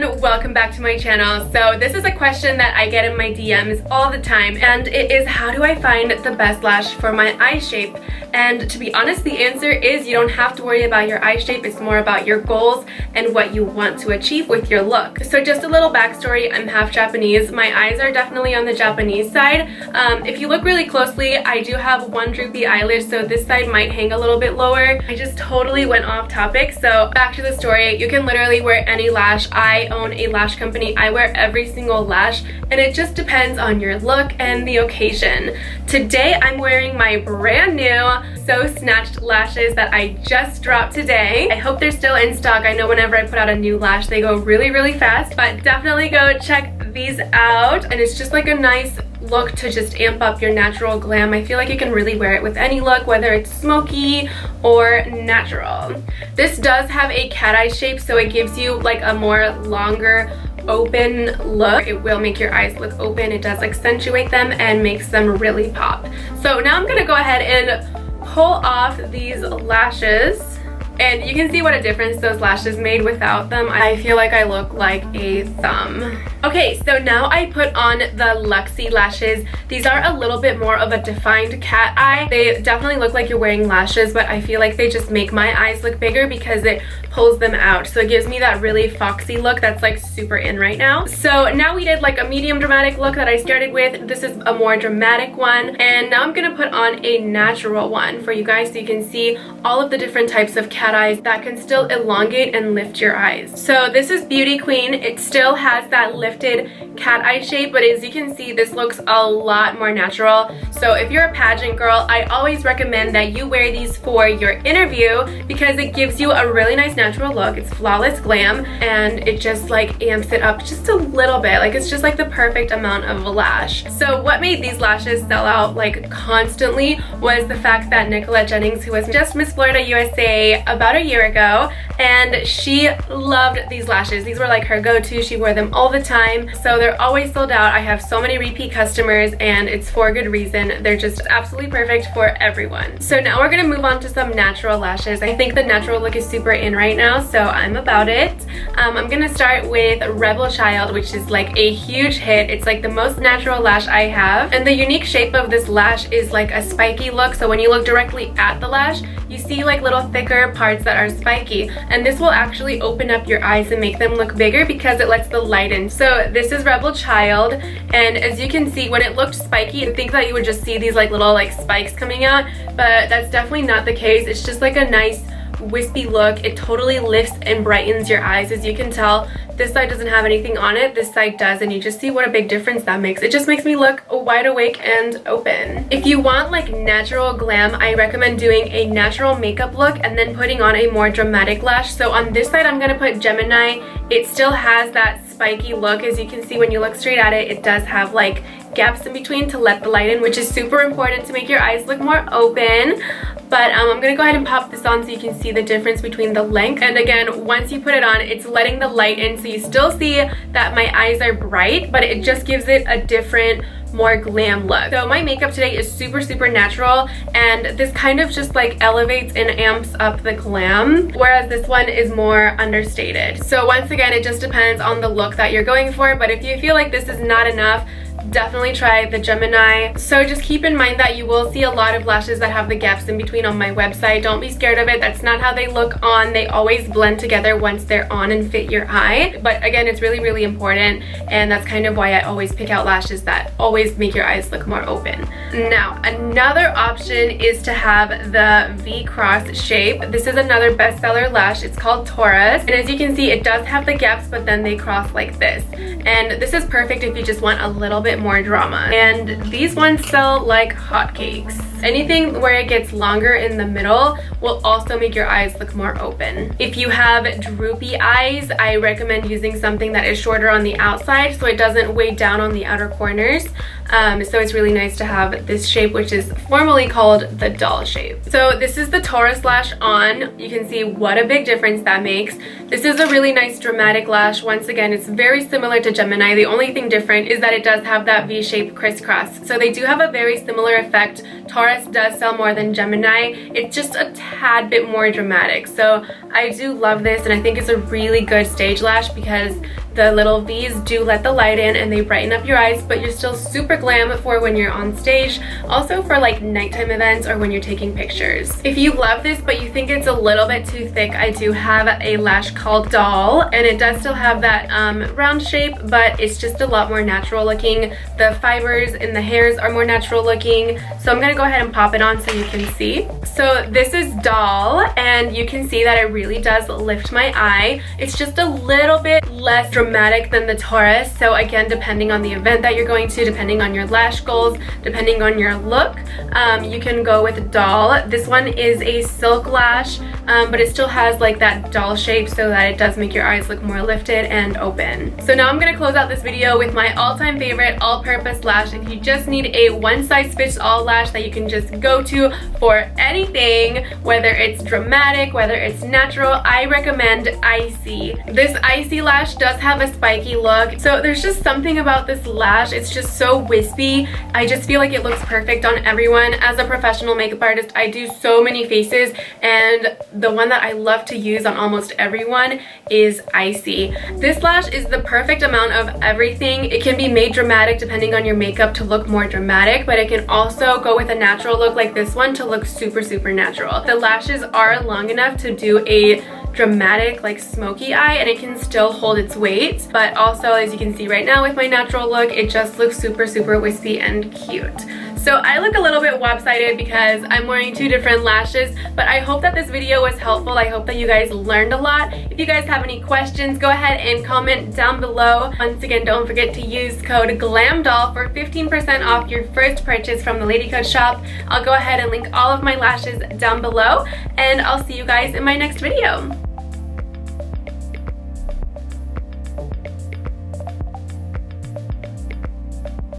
and welcome back to my channel. So this is a question that I get in my DMs all the time, and it is, how do I find the best lash for my eye shape? And to be honest, the answer is you don't have to worry about your eye shape. It's more about your goals and what you want to achieve with your look. So just a little backstory, I'm half Japanese. My eyes are definitely on the Japanese side. If you look really closely, I do have one droopy eyelish, so this side might hang a little bit lower. I just totally went off topic. So back to the story, you can literally wear any lash. I own a lash company. I wear every single lash, and it just depends on your look and the occasion. Today I'm wearing my brand new So Snatched lashes that I just dropped today. I hope they're still in stock. I know whenever I put out a new lash, they go really, really fast, but definitely go check these out. And it's just like a nice look to just amp up your natural glam. I feel like you can really wear it with any look, whether it's smoky or natural. This does have a cat eye shape, so it gives you like a more longer open look. It will make your eyes look open. It does accentuate them and makes them really pop. So now I'm gonna go ahead and pull off these lashes, and you can see what a difference those lashes made without them. I feel like I look like a thumb. Okay, so now I put on the Luxie lashes. These are a little bit more of a defined cat eye. They definitely look like you're wearing lashes, but I feel like they just make my eyes look bigger because it pulls them out. So it gives me that really foxy look that's like super in right now. So now we did like a medium dramatic look that I started with. This is a more dramatic one. And now I'm gonna put on a natural one for you guys so you can see all of the different types of cat eyes that can still elongate and lift your eyes. So this is Beauty Queen. It still has that lifted cat eye shape, but as you can see, this looks a lot more natural. So if you're a pageant girl, I always recommend that you wear these for your interview because it gives you a really nice natural look. It's flawless glam, and it just like amps it up just a little bit. Like it's just like the perfect amount of a lash. So what made these lashes sell out like constantly was the fact that Nicolette Jennings, who was just Miss Florida USA about a year ago, and she loved these lashes. These were like her go-to. She wore them all the time. So they're always sold out. I have so many repeat customers, and it's for good reason. They're just absolutely perfect for everyone. So now we're gonna move on to some natural lashes. I think the natural look is super in right now, so I'm about it. I'm gonna start with Rebel Child, which is like a huge hit. It's like the most natural lash I have, and the unique shape of this lash is like a spiky look. So when you look directly at the lash, you see like little thicker parts that are spiky, and this will actually open up your eyes and make them look bigger because it lets the light in. So this is Rebel Child, and as you can see, when it looked spiky, you'd think that you would just see these like little like spikes coming out, but that's definitely not the case. It's just like a nice wispy look. It totally lifts and brightens your eyes. As you can tell, this side doesn't have anything on it, this side does, and you just see what a big difference that makes. It just makes me look wide awake and open. If you want like natural glam, I recommend doing a natural makeup look and then putting on a more dramatic lash. So on this side, I'm gonna put Gemini. It still has that spiky look. As you can see, when you look straight at it, it does have like gaps in between to let the light in, which is super important to make your eyes look more open. But I'm gonna go ahead and pop this on so you can see the difference between the length. And again, once you put it on, it's letting the light in, so you still see that my eyes are bright, but it just gives it a different, more glam look. So my makeup today is super, super natural, and this kind of just like elevates and amps up the glam, whereas this one is more understated. So once again, it just depends on the look that you're going for, but if you feel like this is not enough, definitely try the Gemini. So just keep in mind that you will see a lot of lashes that have the gaps in between on my website. Don't be scared of it. That's not how they look on. They always blend together once they're on and fit your eye. But again, it's really, really important, and that's kind of why I always pick out lashes that always make your eyes look more open. Now, another option is to have the V-cross shape. This is another bestseller lash. It's called Taurus, and as you can see, it does have the gaps, but then they cross like this. And this is perfect if you just want a little bit more drama, and these ones sell like hotcakes. Anything where it gets longer in the middle will also make your eyes look more open. If you have droopy eyes, I recommend using something that is shorter on the outside so it doesn't weigh down on the outer corners. So it's really nice to have this shape, which is formally called the doll shape. So this is the Taurus lash on. You can see what a big difference that makes. This is a really nice dramatic lash. Once again, it's very similar to Gemini. The only thing different is that it does have that V-shaped crisscross. So they do have a very similar effect. Taurus does sell more than Gemini. It's just a tad bit more dramatic. So I do love this, and I think it's a really good stage lash because The little V's do let the light in and they brighten up your eyes, but you're still super glam for when you're on stage, also for like nighttime events or when you're taking pictures. If you love this but you think it's a little bit too thick, I do have a lash called Doll, and it does still have that round shape, but it's just a lot more natural looking. The fibers in the hairs are more natural looking, so I'm gonna go ahead and pop it on so you can see. So this is Doll, and you can see that it really does lift my eye. It's just a little bit less dramatic than the Taurus, so again, depending on the event that you're going to, depending on your lash goals, depending on your look, you can go with Doll. This one is a silk lash, but it still has like that doll shape so that it does make your eyes look more lifted and open. So now I'm gonna close out this video with my all-time favorite all-purpose lash. If you just need a one-size-fits-all lash that you can just go to for anything, whether it's dramatic, whether it's natural, I recommend Icy. This Icy lash does have a spiky look, so there's just something about this lash. It's just so wispy. I just feel like it looks perfect on everyone. As a professional makeup artist, I do so many faces, and the one that I love to use on almost everyone is Icy. This lash is the perfect amount of everything. It can be made dramatic depending on your makeup to look more dramatic, but it can also go with a natural look like this one to look super, super natural. The lashes are long enough to do a dramatic, like smoky eye, and it can still hold its weight, but also, as you can see right now with my natural look, it just looks super, super wispy and cute. So I look a little bit lopsided because I'm wearing two different lashes, but I hope that this video was helpful. I hope that you guys learned a lot. If you guys have any questions, go ahead and comment down below. Once again, don't forget to use code GLAMDOLL for 15% off your first purchase from the Ladycode shop. I'll go ahead and link all of my lashes down below, and I'll see you guys in my next video.